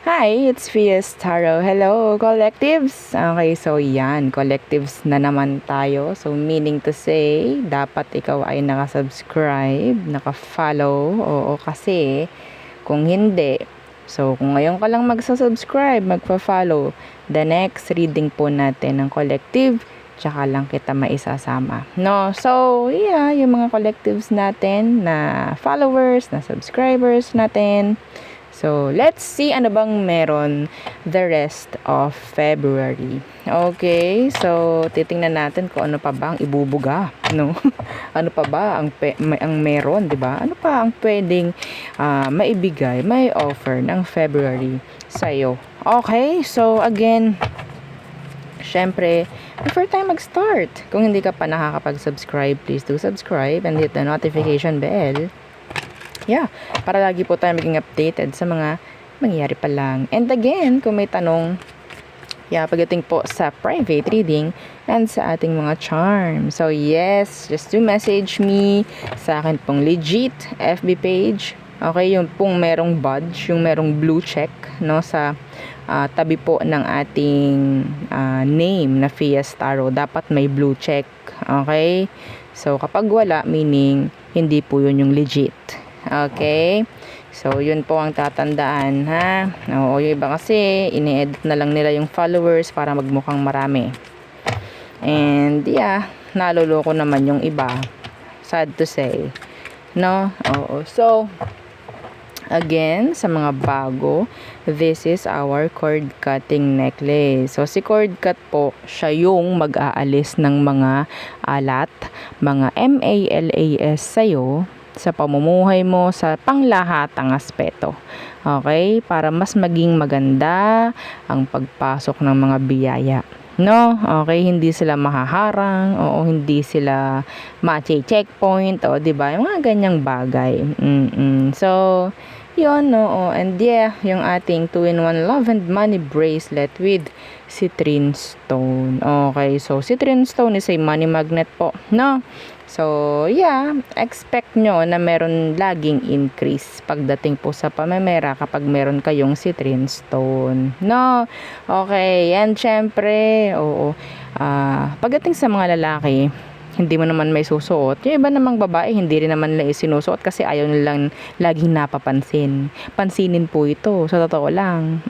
Hi, it's Fias Taro. Hello, collectives! Okay, so yan, collectives na naman tayo. So, meaning to say, dapat ikaw ay nakasubscribe, nakafollow. Oo, kasi kung hindi, so kung ngayon ka lang magsasubscribe, magpa-follow, the next reading po natin ng collective, tsaka lang kita maisasama. No? So, yeah, yung mga collectives natin na followers, na subscribers natin. So, let's see ano bang meron the rest of February. Okay, so titingnan natin kung ano pa ba ang ibubuga, no? Ano pa ba ang meron, 'di ba? Ano pa ang pwedeng maibigay, may offer ng February sa iyo. Okay, so again, syempre, before tayo mag-start, kung hindi ka pa nakakapag-subscribe, please do subscribe and hit the notification bell. Yeah, para lagi po tayo maging updated sa mga mangyayari pa lang. And again, kung may tanong, pagdating po sa private reading and sa ating mga charm. So yes, just to message me sa akin pong legit FB page. Okay, yung pong merong badge, yung merong blue check, no, sa tabi po ng ating name na Fias Taro. Dapat may blue check. Okay? So kapag wala, meaning hindi po yun yung legit. Okay? So, yun po ang tatandaan, ha? Oo, yung iba kasi, ini-edit na lang nila yung followers para magmukhang marami. And, yeah, naloloko naman yung iba. Sad to say. No? Oo. So, again, sa mga bago, this is our cord cutting necklace. So, si cord cut po, siya yung mag-aalis ng mga alat, mga MALAS sa'yo, sa pamumuhay mo sa panglahatang aspeto. Okay? Para mas maging maganda ang pagpasok ng mga biyaya. No? Okay, hindi sila mahaharang, o hindi sila ma-checkpoint, o 'di ba? Yung mga ganyang bagay. So, yun, no? And yeah, yung ating 2-in-1 love and money bracelet with citrine stone. Okay, so citrine stone is a money magnet po, no? So, yeah, expect nyo na meron laging increase pagdating po sa pamemera kapag meron kayong citrine stone. No? Okay, and syempre, pagdating sa mga lalaki, hindi mo naman may susuot. Yung iba namang babae, hindi rin naman nila isinusuot kasi ayaw nilang laging napapansin. Pansinin po ito, sa totoo lang.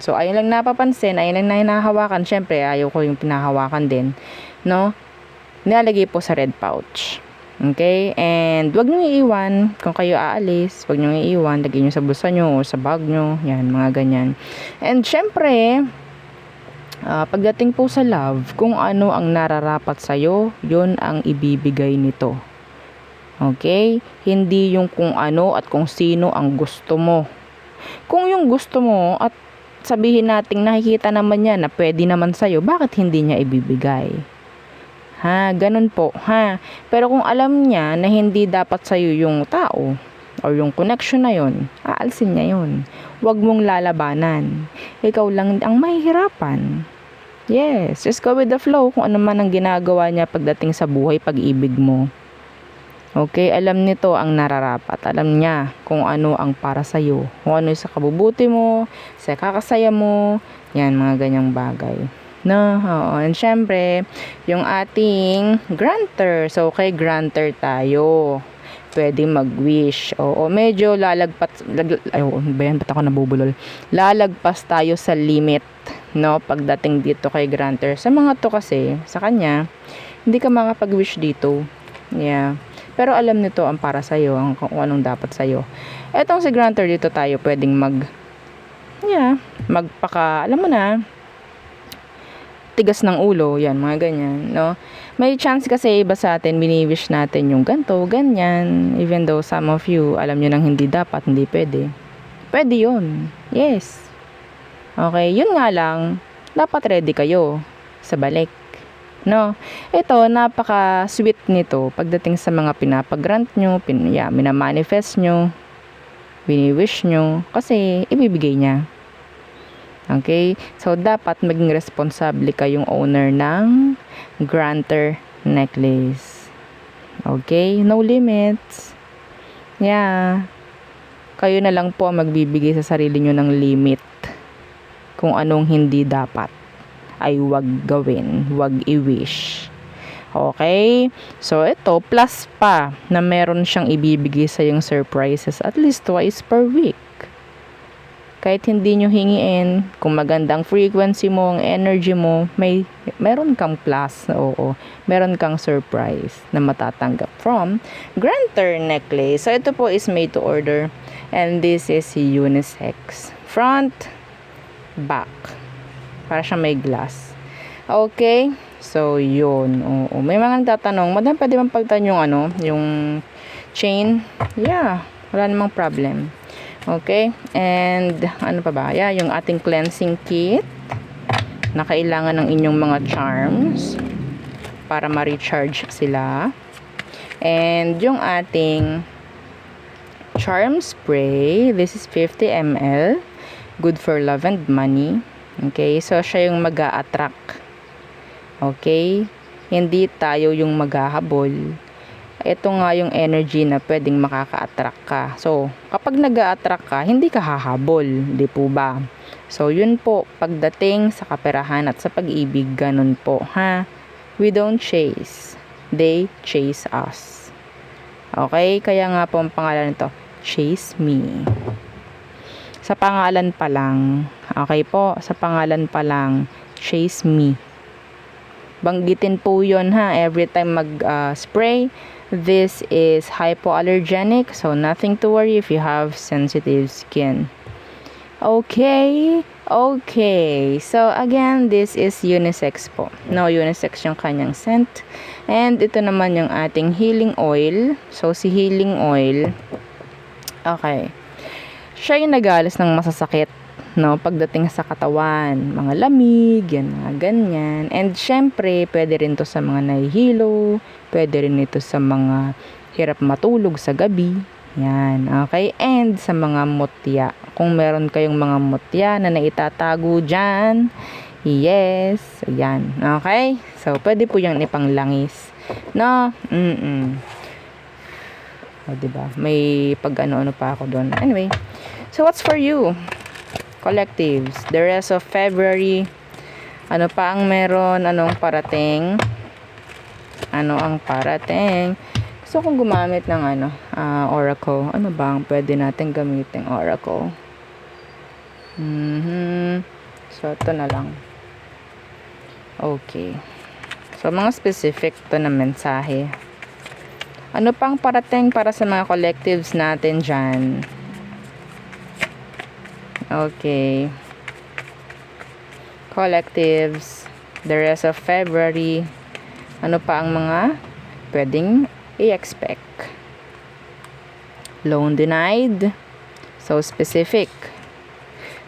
So, ayaw lang napapansin, ayaw lang na hinahawakan. Syempre, ayaw ko yung pinahawakan din. No? Nilalagay po sa red pouch. Okay? And wag nyo iiwan kung kayo aalis. Wag nyo iiwan. Lagay nyo sa bulsa nyo o sa bag nyo. Yan, mga ganyan. And syempre, pagdating po sa love, kung ano ang nararapat sa'yo, yun ang ibibigay nito. Okay? Hindi yung kung ano at kung sino ang gusto mo. Kung yung gusto mo at sabihin nating nakikita naman niya na pwede naman sa'yo, bakit hindi niya ibibigay? Ha, ganun po, ha. Pero kung alam niya na hindi dapat sa'yo yung tao or yung connection na yun, aalsin niya yun. Huwag mong lalabanan. Ikaw lang ang mahihirapan. Yes, just go with the flow kung ano man ang ginagawa niya pagdating sa buhay, pag-ibig mo. Okay, alam nito ang nararapat. Alam niya kung ano ang para sa'yo. Kung ano yung sa kabubuti mo, sa kakasaya mo, yan, mga ganyang bagay. No, oo. And syempre, yung ating granter. So, kay granter tayo. Pwede mag-wish. Oo, medyo lalagpas, ba't ako nabubulol? Lalagpas tayo sa limit, no, pagdating dito kay granter. Sa mga to kasi, sa kanya, hindi ka makapag-wish dito. Yeah. Pero alam nito ang para sa'yo, kung anong dapat sa'yo. Etong si granter dito tayo, pwedeng alam mo na, tigas ng ulo, yan, mga ganyan, no? May chance kasi iba sa atin, bini-wish natin yung ganto, ganyan, even though some of you, alam nyo nang hindi dapat, hindi pwede. Pwede yun, yes. Okay, yun nga lang, dapat ready kayo sa balik, no? Ito, napaka-sweet nito, pagdating sa mga pinapag-grant nyo, minamanifest nyo, bini-wish nyo, kasi ibibigay niya. Okay? So, dapat maging responsable kayong owner ng granter necklace. Okay? No limits. Yeah. Kayo na lang po magbibigay sa sarili nyo ng limit. kung anong hindi dapat ay wag gawin, wag i-wish. Okay? So, ito, plus pa na meron siyang ibibigay sa yung surprises at least twice per week. Kahit hindi nyo hingiin, kung magandang frequency mo, ang energy mo, meron kang plus, oo, meron kang surprise na matatanggap from Grantor necklace. So, ito po is made to order and this is unisex. Front, back. Para siya may glass. Okay? So, yun. Oo. May mga nagtatanong, madam, pwede bang pagtan yung yung chain? Yeah, wala namang problem. Okay? And, ano pa ba? Yeah, yung ating cleansing kit na kailangan ng inyong mga charms para ma-recharge sila. And, yung ating charm spray. This is 50 ml. Good for love and money. Okay? So, siya yung mag-a-attract. Okay? Hindi tayo yung maghahabol. Ito nga yung energy na pwedeng makaka-attract ka. So, kapag nag-a-attract ka, hindi ka hahabol. Di po ba? So, yun po. Pagdating sa kaperahan at sa pag-ibig, ganun po. Ha? We don't chase. They chase us. Okay? Kaya nga po ang pangalan nito, Chase Me. Sa pangalan pa lang. Okay po? Sa pangalan pa lang, Chase Me. Banggitin po yun ha, every time mag-spray. This is hypoallergenic, so nothing to worry if you have sensitive skin. Okay, okay. So again, this is unisex po. No, unisex yung kanyang scent. And ito naman yung ating healing oil. So si healing oil, okay, siya yung nagalis ng masasakit, no, pagdating sa katawan, mga lamig, yan, mga ganyan. And syempre, pwede rin to sa mga nahihilo, pwede rin ito sa mga hirap matulog sa gabi, yan, okay. And sa mga mutya, kung meron kayong mga mutya na naitatago dyan, yes, yan, okay. So, pwede po yung ipanglangis, no, o, diba, may pag ano pa ako doon. Anyway, so what's for you? Collectives, the rest of February, ano pa ang meron, anong parating, ano ang parating. Gusto kong gumamit ng Oracle. Ano ba ang pwede natin gamitin Oracle? So ito na lang. Okay, so mga specific to na mensahe. Ano pang parating para sa mga collectives natin dyan? Okay. Collectives, the rest of February. Ano pa ang mga pwedeng i-expect? Loan denied. So specific.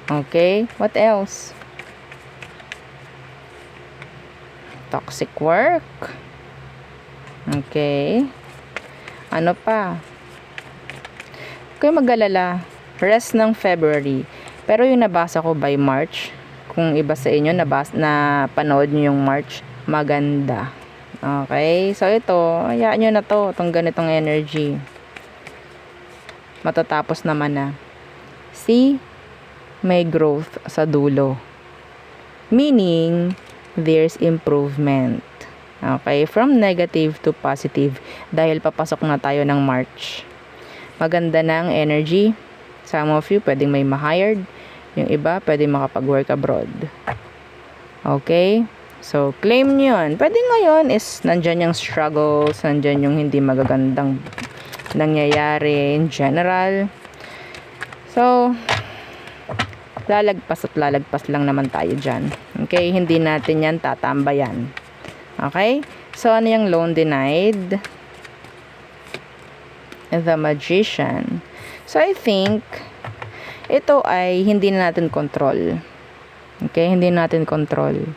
Okay. What else? Toxic work. Okay. Ano pa? Huwag kayong mag-alala. Rest ng February. Pero yung nabasa ko by March, kung iba sa inyo na panood nyo yung March, maganda. Okay? So ito, hayaan nyo na to, itong ganitong energy. Matatapos naman na. See? May growth sa dulo. Meaning, there's improvement. Okay? From negative to positive. Dahil papasok na tayo ng March. Maganda na ang energy. Some of you, pwedeng may ma-hired. Yung iba, pwedeng makapag-work abroad. Okay? So, claim nyo yun. Pwede ngayon is, nandyan yung struggles, nandyan yung hindi magagandang nangyayari in general. So, lalagpas at lalagpas lang naman tayo dyan. Okay? Hindi natin yan tatambayan. Okay? So, ano yung loan denied? The Magician. So, I think, ito ay hindi na natin control. Okay? Hindi natin control.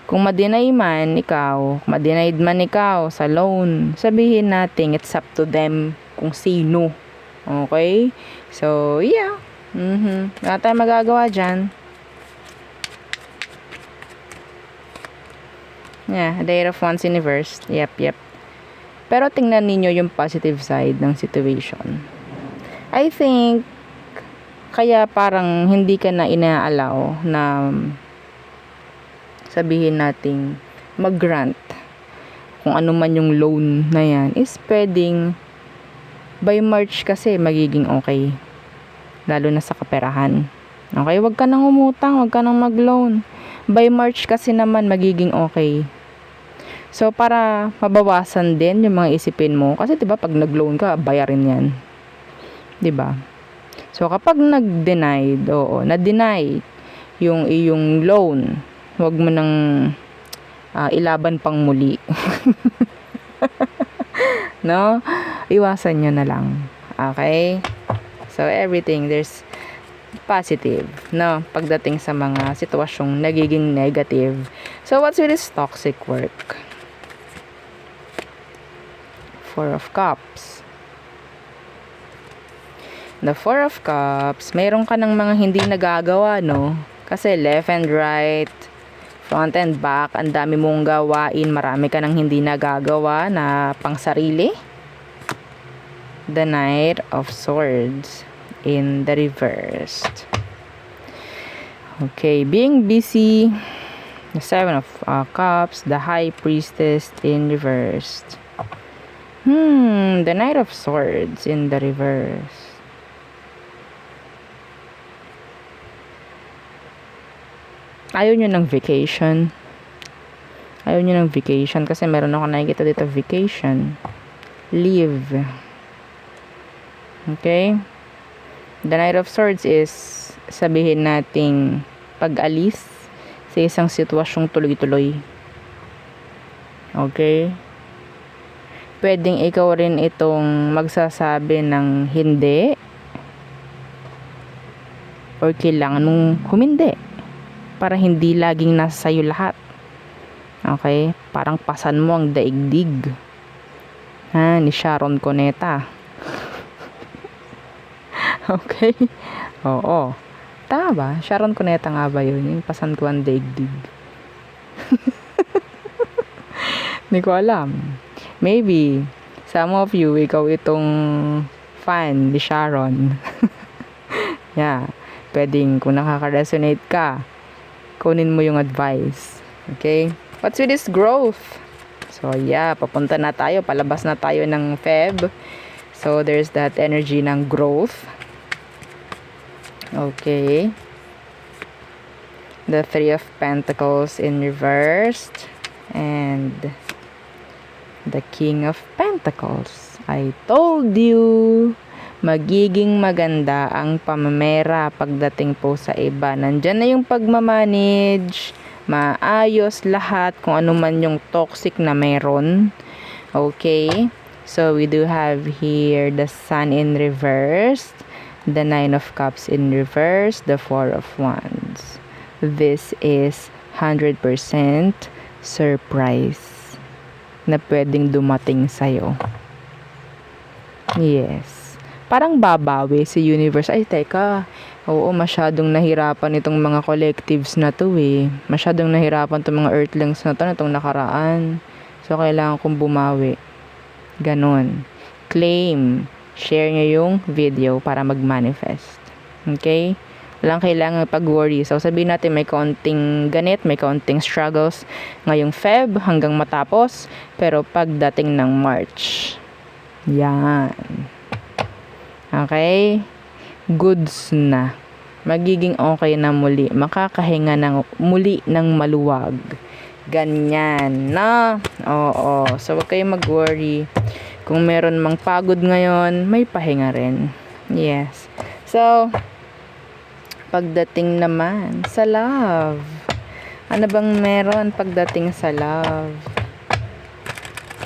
Kung ma-deny man ikaw, ma-denied man ikaw sa loan, sabihin natin, it's up to them kung sino. Okay? So, yeah. Wala tayong magagawa dyan. Yeah, the Eight of Wands in reverse. Yep. Pero tingnan ninyo yung positive side ng situation. I think, Kaya parang hindi ka na ina-allow na sabihin nating mag-grant kung ano man yung loan na yan is pwedeng by March kasi magiging okay. Lalo na sa kaperahan. Okay, wag ka nang umutang, wag ka nang mag-loan. By March kasi naman magiging okay. So, para mabawasan din yung mga isipin mo. Kasi, diba, pag nag-loan ka, bayarin yan. Diba? So, kapag nag-denied, na-deny yung iyong loan, wag mo nang ilaban pang muli. No? Iwasan nyo na lang. Okay? So, everything, there's positive, no? Pagdating sa mga sitwasyong nagiging negative. So, what's with this toxic work? Four of Cups. The Four of Cups, mayroon ka ng mga hindi nagagawa, no? Kasi left and right, front and back, ang dami mong gawain, marami ka ng hindi nagagawa na pang sarili. The Knight of Swords in the reversed. Okay, being busy. The Seven of Cups, the High Priestess in reversed. The Knight of Swords in the reverse. Ayaw nyo ng vacation. Ayaw nyo ng vacation kasi meron ako nakikita dito vacation. Leave. Okay? The Knight of Swords is sabihin nating pag-alis sa isang sitwasyong tuloy-tuloy. Okay? Pwedeng ikaw rin itong magsasabi ng hindi or kailangan mong humindi para hindi laging nasa sayo lahat. Okay? Parang pasan mo ang daigdig. Ni Sharon Cuneta. Okay? Oo. Tama ba? Sharon Cuneta nga ba yun? Yung pasan ko ang daigdig. Hindi ko alam. Maybe, some of you, ikaw itong fan ni Sharon. Yeah. Pwedeng kung nakaka-resonate ka, kunin mo yung advice. Okay? What's with this growth? So, yeah, papunta na tayo. Palabas na tayo ng Feb. So, there's that energy ng growth. Okay. The Three of Pentacles in reversed. And the King of Pentacles. I told you, magiging maganda ang pamamera pagdating po sa iba. Nandyan na yung pagmamanage, maayos lahat kung ano man yung toxic na meron. Okay? So, we do have here the Sun in reverse, the Nine of Cups in reverse, the Four of Wands. This is 100% surprise na pwedeng dumating sa'yo. Yes. Parang babawi si universe. Ay, teka. Oo, masyadong nahirapan itong mga collectives na to eh. Masyadong nahirapan itong mga earthlings na to na itong nakaraan. So, kailangan kong bumawi. Ganon. Claim. Share nyo yung video para mag-manifest. Okay? Walang kailangan pag-worry. So, sabihin natin may kaunting ganit, may kaunting struggles ngayong Feb hanggang matapos. Pero pagdating ng March, yan. Okay? Goods na. Magiging okay na muli. Makakahinga ng muli ng maluwag. Ganyan, na? Oo. So, huwag kayong mag-worry. Kung meron mang pagod ngayon, may pahinga rin. Yes. So, pagdating naman sa love. Ano bang meron pagdating sa love?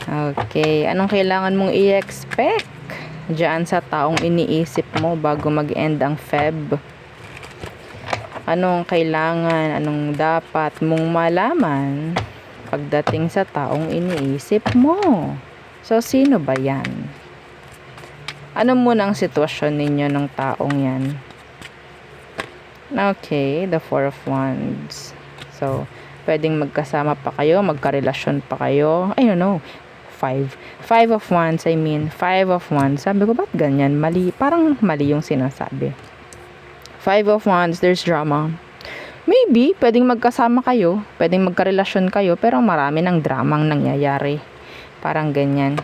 Okay. Anong kailangan mong i-expect diyan sa taong iniisip mo bago mag-end ang Feb? Anong kailangan, anong dapat mong malaman pagdating sa taong iniisip mo? So, sino ba yan? Ano muna ang sitwasyon ninyo ng taong yan? Okay, the Four of Wands. So, pwedeng magkasama pa kayo, magkarelasyon pa kayo. I don't know. Five of Wands, I mean. Five of Wands. Sabi ko, ba't ganyan? Mali. Parang mali yung sinasabi. Five of Wands, there's drama. Maybe, pwedeng magkasama kayo, pwedeng magkarelasyon kayo, pero marami ng dramang nangyayari. Parang ganyan.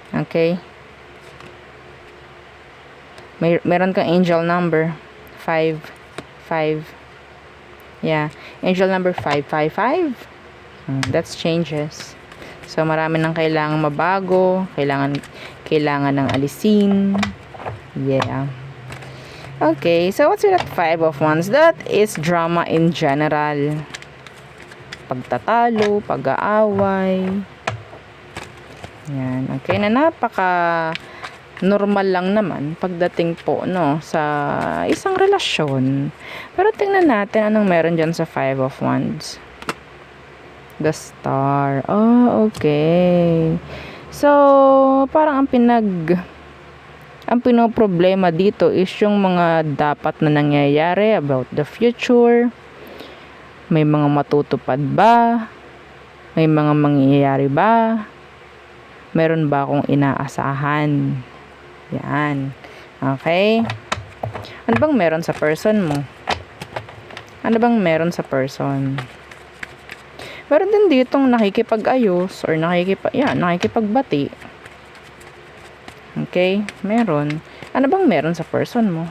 Okay? Meron kang angel number. 5. 5. Yeah. Angel number 555. That's changes. So, marami nang kailangan mabago. Kailangan ng alisin. Yeah. Okay, so what's with that 5 of Wands? That is drama in general. Pagtatalo, pag-aaway. Yan. Okay, na napaka normal lang naman pagdating po, no, sa isang relasyon. Pero tingnan natin anong meron dyan sa 5 of Wands. The Star. Oh, okay. So, parang ang pinoproblema dito is yung mga dapat na nangyayari about the future. May mga matutupad ba? May mga mangyayari ba? Meron ba akong inaasahan? Yan. Okay? Ano bang meron sa person mo? Ano bang meron sa person? Meron din ditong nakikipag-ayos or nakikipagbati. Okay? Meron. Ano bang meron sa person mo?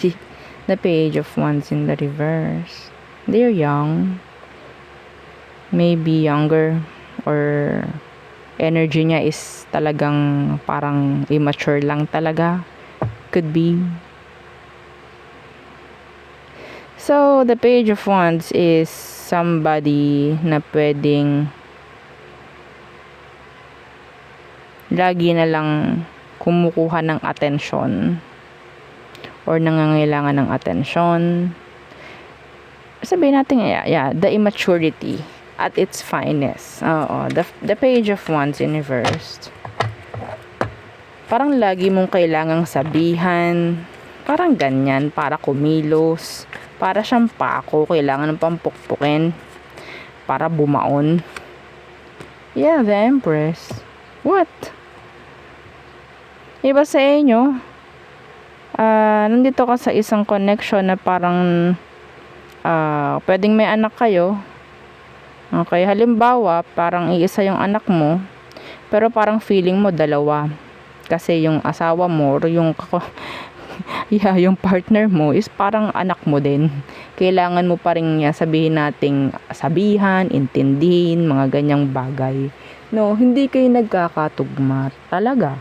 See, the Page of Wands in the reverse. They're young. Maybe younger. Or energy niya is talagang parang immature lang talaga. Could be. So, the Page of Wands is somebody na pwedeng lagi na lang kumukuha ng atensyon or nangangailangan ng atensyon. Sabihin natin, the immaturity at its finest. Oo, the Page of Wands in reverse. Parang lagi mong kailangang sabihan, parang ganyan, para kumilos, para siyang pako, kailangan ng pampukpukin, para bumaon. Yeah, the Empress. What? Iba sa inyo, nandito ka sa isang connection na parang pwedeng may anak kayo. Okay, halimbawa, parang iisa yung anak mo, pero parang feeling mo dalawa. Kasi yung asawa mo or yung yung partner mo is parang anak mo din. Kailangan mo pa rin sabihin nating sabihan, intindihin, mga ganyang bagay. No, hindi kayo nagkakatugma talaga.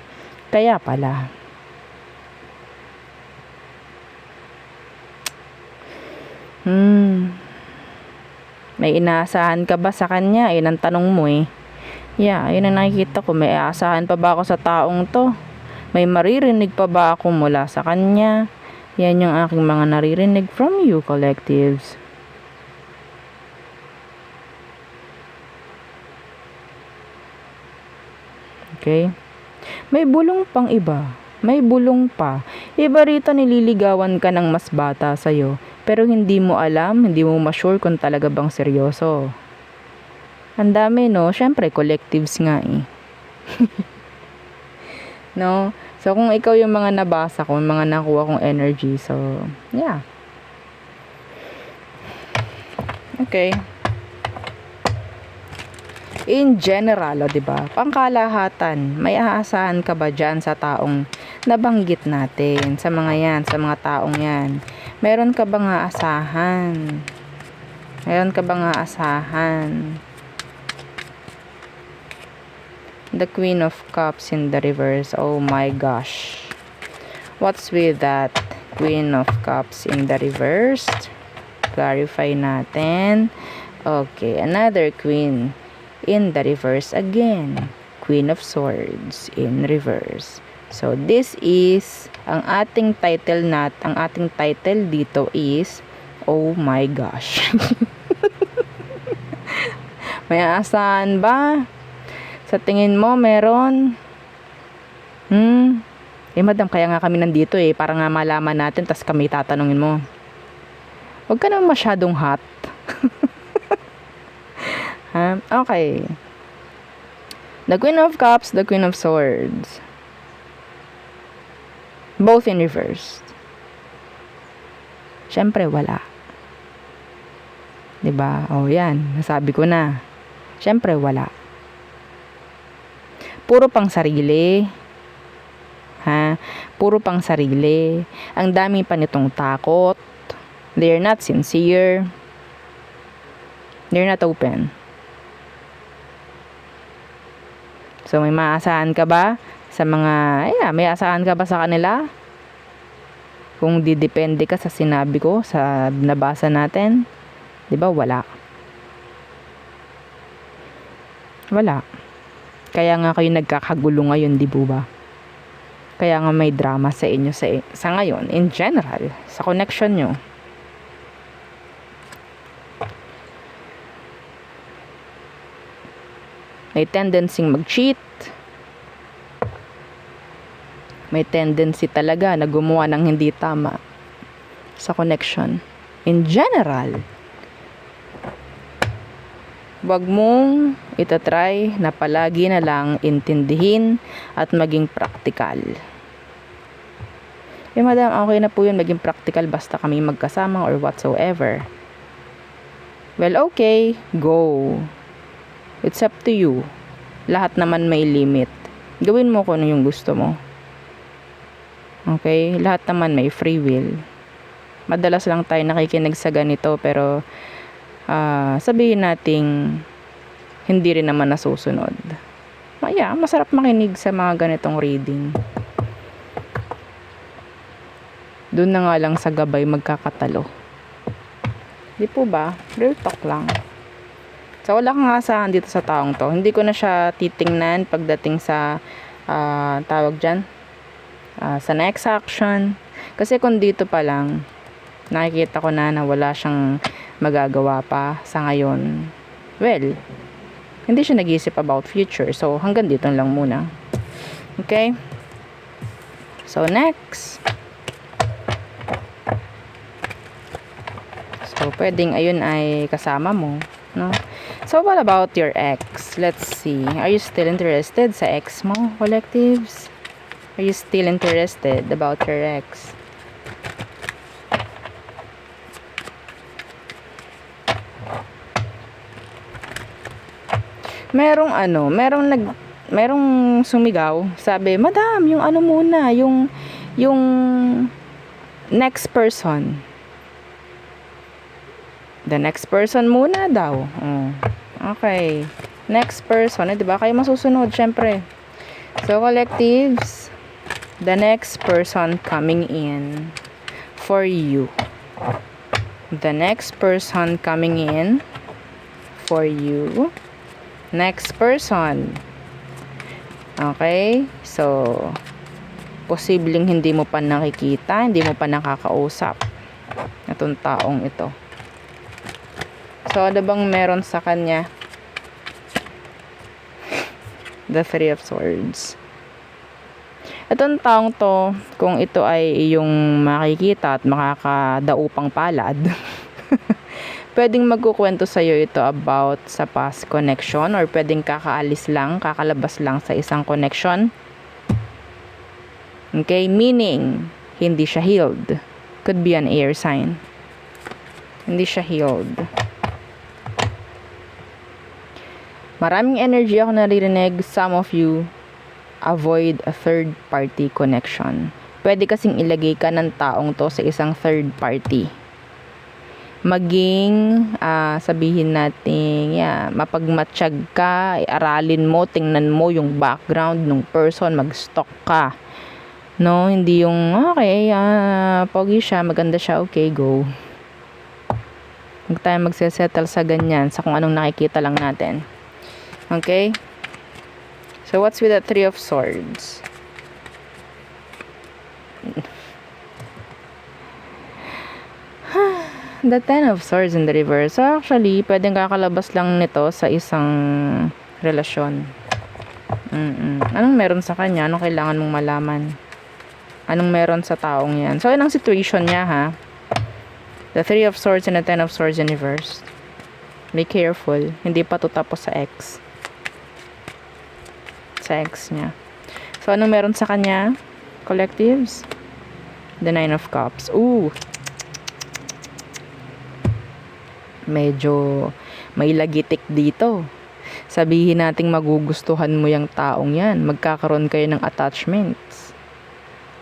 Kaya pala. May inaasahan ka ba sa kanya? Yun ang tanong mo eh. Yeah, yun ang nakikita ko. May aasahan pa ba ako sa taong to? May maririnig pa ba ako mula sa kanya? Yan yung aking mga naririnig from you, collectives. Okay? May bulong pang iba. May bulong pa. Iba rito nililigawan ka ng mas bata sa'yo. Pero hindi mo alam, hindi mo ma-sure kung talaga bang seryoso. Ang dami, no? Siyempre, collectives nga eh. No? So, kung ikaw yung mga nabasa ko, mga nakuha kong energy, so, yeah. Okay. In general, diba? Pangkalahatan, may aasahan ka ba dyan sa taong nabanggit natin? Sa mga yan, sa mga taong yan. Meron ka bang aasahan? Meron ka bang aasahan? The Queen of Cups in the reverse. Oh my gosh. What's with that Queen of Cups in the reverse? Clarify natin. Okay, another Queen in the reverse again. Queen of Swords in reverse. So, this is ang ating title dito is oh my gosh. May aasahan ba? Sa tingin mo, meron? Madam, kaya nga kami nandito eh. Para nga malaman natin, tas kami tatanungin mo. Huwag ka naman masyadong hot. Okay. The Queen of Cups, the Queen of Swords. Both in reverse. Siyempre, wala. 'Di ba? Oh, yan. Nasabi ko na. Siyempre, wala. Puro pang sarili. Ha? Puro pang sarili. Ang dami pa nitong takot. They're not sincere. They're not open. So, may maasahan ka ba sa mga, may asahan ka ba sa kanila? Kung didepende ka sa sinabi ko, sa nabasa natin, 'di ba? Wala. Wala. Kaya nga kayo nagkakagulo ngayon, di ba? Kaya nga may drama sa inyo sa ngayon, in general, sa connection nyo. May tendency mag-cheat. May tendency talaga na gumawa ng hindi tama sa connection. In general, wag mong itatry na palagi na lang intindihin at maging practical. Madam, okay na po yun maging practical basta kami magkasama or whatsoever. Well, okay, go. It's up to you. Lahat naman may limit. Gawin mo kung ano yung gusto mo. Okay? Lahat naman may free will. Madalas lang tayo nakikinig sa ganito pero sabihin nating hindi rin naman nasusunod. Masarap makinig sa mga ganitong reading. Doon na nga lang sa gabay magkakatalo. Di po ba? Real talk lang. So, wala kang asahan dito sa taong to. Hindi ko na siya titingnan pagdating sa tawag dyan, sa next action. Kasi kung dito pa lang, nakikita ko na wala siyang magagawa pa sa ngayon. Well, hindi siya nag-iisip about future. So, hanggang dito lang muna. Okay? So, next. So, pwedeng ayun ay kasama mo. No? So, what about your ex? Let's see. Are you still interested sa ex mo, collectives? Are you still interested about your ex? Merong sumigaw, sabi, "Madam, yung ano muna, yung next person." The next person muna daw. Okay. Next person, 'di ba? Kayo masusunod, syempre. So, collectives, the next person coming in for you. The next person coming in for you. Next person. Okay? So, posibleng hindi mo pa nakikita, hindi mo pa nakakausap itong taong ito. So, ano bang meron sa kanya? The Three of Swords. Itong taong to, kung ito ay iyong makikita at makakadaupang palad, pwedeng magkukwento sa'yo ito about sa past connection or pwedeng kakalabas lang sa isang connection. Okay? Meaning, hindi siya healed. Could be an air sign. Hindi siya healed. Maraming energy ako naririnig. Some of you avoid a third party connection. Pwede kasing ilagay ka ng taong to sa isang third party. Maging sabihin natin, mapagmatsyag ka, aralin mo, tingnan mo yung background ng person, mag-stalk ka. No, hindi yung okay, pogi siya, maganda siya, okay, go. Huwag tayo magsesettle sa ganyan, sa kung anong nakikita lang natin. Okay? So, what's with the Three of Swords? The Ten of Swords in the reverse. So, actually, pwedeng kakalabas lang nito sa isang relasyon. Anong meron sa kanya? Anong kailangan mong malaman? Anong meron sa taong yan? So, yun ang situation niya, ha? The Three of Swords and the Ten of Swords in reverse. Be careful. Hindi pa to tapos sa ex. Sa ex niya. So, anong meron sa kanya? Collectives? The Nine of Cups. Ooh. Medyo may lagitik dito. Sabihin nating magugustuhan mo yung taong yan. Magkakaroon kayo ng attachments.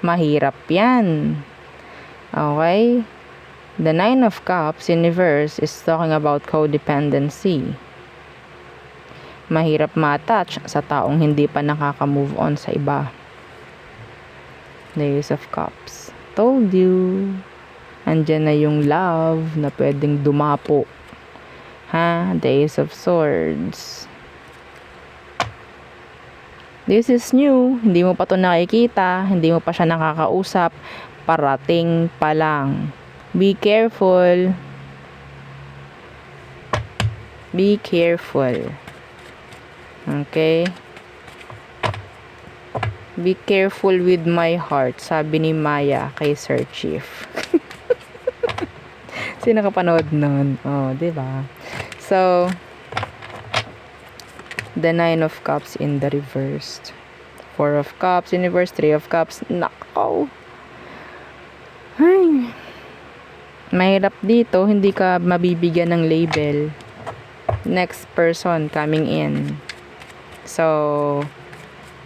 Mahirap yan. Okay? The Nine of Cups in reverse is talking about codependency. Mahirap ma-attach sa taong hindi pa nakaka-move on sa iba. The Ace of Cups. Told you. Andyan na yung love na pwedeng dumapo. Ha? The Ace of Swords. This is new. Hindi mo pa ito nakikita. Hindi mo pa siya nakakausap. Parating pa lang. Be careful. Be careful. Okay? Be careful with my heart. Sabi ni Maya kay Sir Chief. Sino kapanood nun? Oh, diba? So, the Nine of Cups in the reversed. Four of Cups in reverse. Three of Cups. Nako. Ay. Mahirap dito. Hindi ka mabibigyan ng label. Next person coming in. So,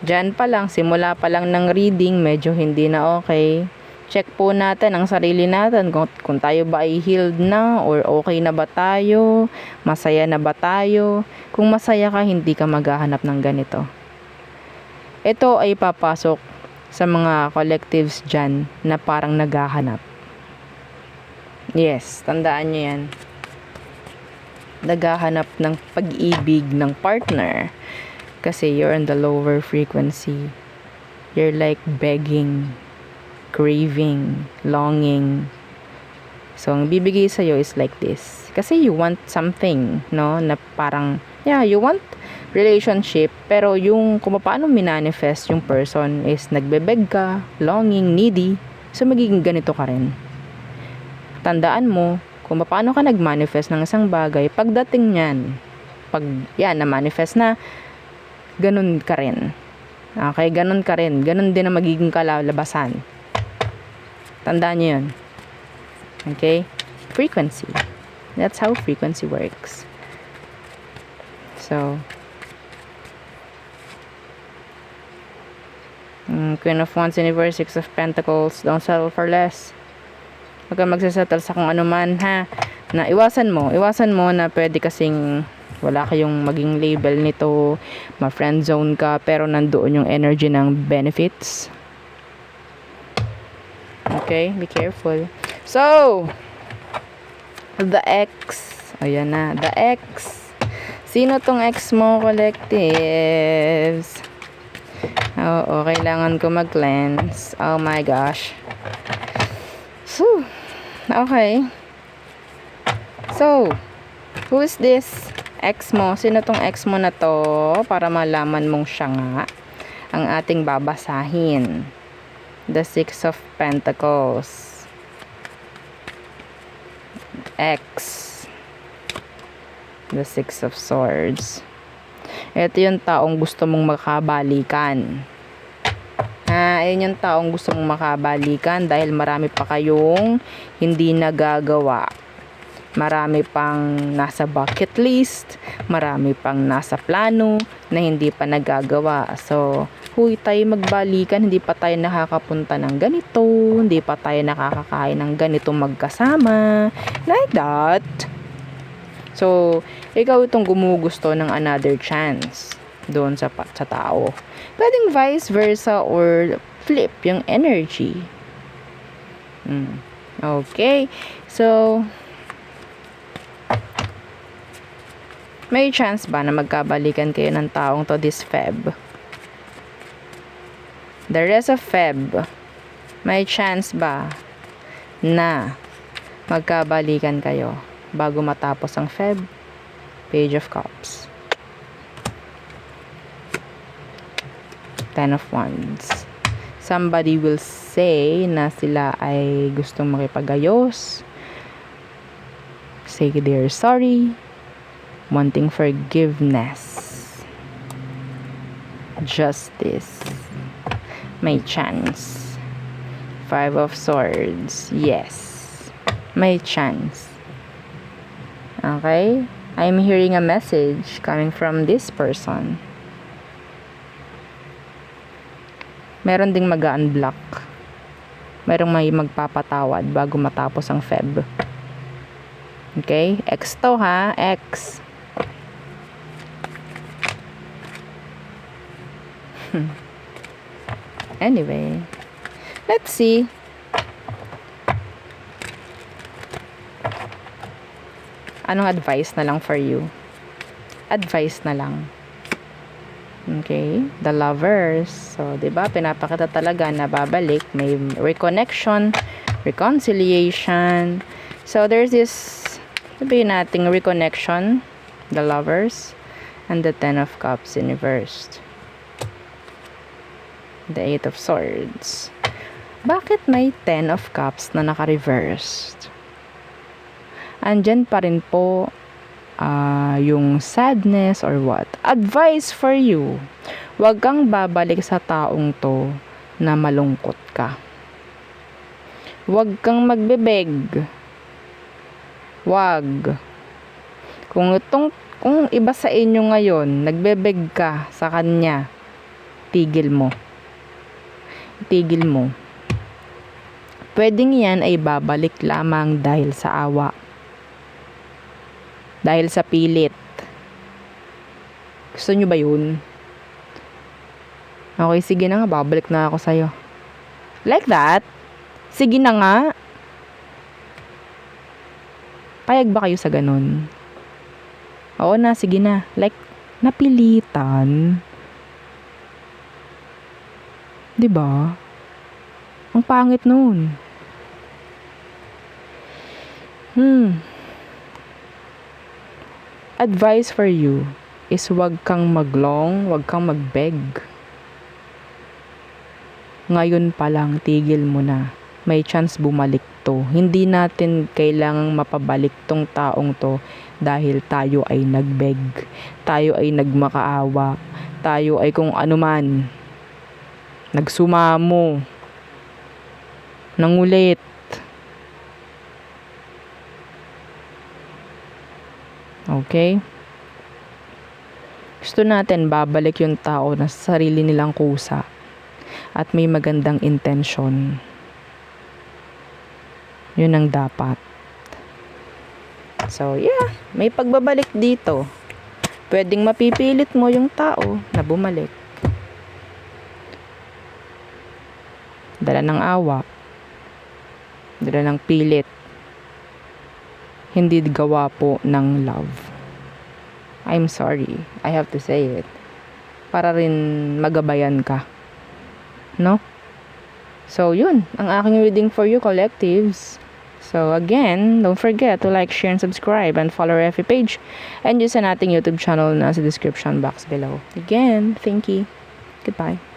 dyan pa lang. Simula pa lang ng reading. Medyo hindi na okay. Check po natin ang sarili natin kung tayo ba ay healed na or okay na ba tayo, masaya na ba tayo. Kung masaya ka, hindi ka maghahanap ng ganito. Ito ay papasok sa mga collectives dyan na parang naghahanap. Yes, tandaan nyo yan. Naghahanap ng pag-ibig ng partner kasi you're in the lower frequency. You're like begging, craving, longing. So, ang bibigay sa'yo is like this. Kasi you want something, no? Na parang, yeah, you want relationship, pero yung kung paano minanifest yung person is nagbebeg ka, longing, needy. So, magiging ganito ka rin. Tandaan mo, kung paano ka nagmanifest ng isang bagay, pagdating niyan, pag, yan, na-manifest na, ganun ka rin. Okay, ganun ka rin. Ganun din ang magiging kalalabasan. Tandaan nyo yun. Okay? Frequency. That's how frequency works. So, Queen of Wands in reverse, Six of Pentacles. Don't settle for less. Huwag kang magsasettle sa kung ano man, ha? Na iwasan mo na pwede kasing wala kayong maging label nito, ma-friend zone ka, pero nandoon yung energy ng benefits. Okay, be careful. So, the ex. Ayan na, the ex. Sino tong ex mo, collectives? Oo, kailangan ko mag-cleanse. Oh my gosh. So, okay. So, who is this ex mo? Sino tong ex mo na to? Para malaman mong siya nga ang ating babasahin. The Six of Pentacles. X. The Six of Swords. Ito yung taong gusto mong makabalikan. Ayun yung taong gusto mong makabalikan dahil marami pa kayong hindi nagagawa. Marami pang nasa bucket list, marami pang nasa plano na hindi pa nagagawa. So, huy, tayo magbalikan, hindi pa tayo nakakapunta ng ganito, hindi pa tayo nakakakain ng ganito magkasama, like that. So, ikaw itong gumugusto ng another chance doon sa tao. Pwedeng vice versa or flip yung energy. Okay. So, may chance ba na magkabalikan kayo ng taong to this Feb? The rest of Feb, may chance ba na magkabalikan kayo bago matapos ang Feb? Page of Cups. Ten of Wands. Somebody will say na sila ay gustong makipagayos. Say they're sorry. Wanting forgiveness. Justice. May chance. Five of Swords. Yes. May chance. Okay? I'm hearing a message coming from this person. Meron ding mag-unblock. Merong may magpapatawad bago matapos ang Feb. Okay? X to ha? X. Anyway. Let's see. Anong advice na lang for you? Advice na lang. Okay? The Lovers. So, 'di ba? Pinapakita talaga na babalik, may reconnection, reconciliation. So, there's this sabihin nating reconnection, the Lovers, and the Ten of Cups in reversed. The Eight of Swords. Bakit may Ten of Cups na naka-reversed? Andyan pa rin po yung sadness or what. Advice for you, huwag kang babalik sa taong to na malungkot ka. Huwag kang magbebeg. Huwag. Kung iba sa inyo ngayon, nagbebeg ka sa kanya, tigil mo. Tigil mo. Pwedeng yan ay babalik lamang dahil sa awa. Dahil sa pilit. Gusto nyo ba yun? Okay, sige na nga. Babalik na ako sa'yo. Like that? Sige na nga. Payag ba kayo sa ganun? Oo na, sige na. Like, napilitan. Diba? Ang pangit nun. Advice for you is huwag kang maglong, huwag kang magbeg. Ngayon pa lang, tigil mo na. May chance bumalik to. Hindi natin kailangang mapabalik tong taong to dahil tayo ay nagbeg. Tayo ay nagmakaawa. Tayo ay kung ano man. Nagsumamo. Nangulit. Okay? Gusto natin babalik yung tao na sa sarili nilang kusa at may magandang intensyon. Yun ang dapat. So, yeah. May pagbabalik dito. Pwedeng mapipilit mo yung tao na bumalik. Dala ng awa. Dala ng pilit. Hindi gawa po ng love. I'm sorry. I have to say it. Para rin magabayan ka. No? So, yun. Ang aking reading for you, collectives. So, again, don't forget to like, share, and subscribe. And follow our FB page. And use ang ating YouTube channel na sa description box below. Again, thank you. Goodbye.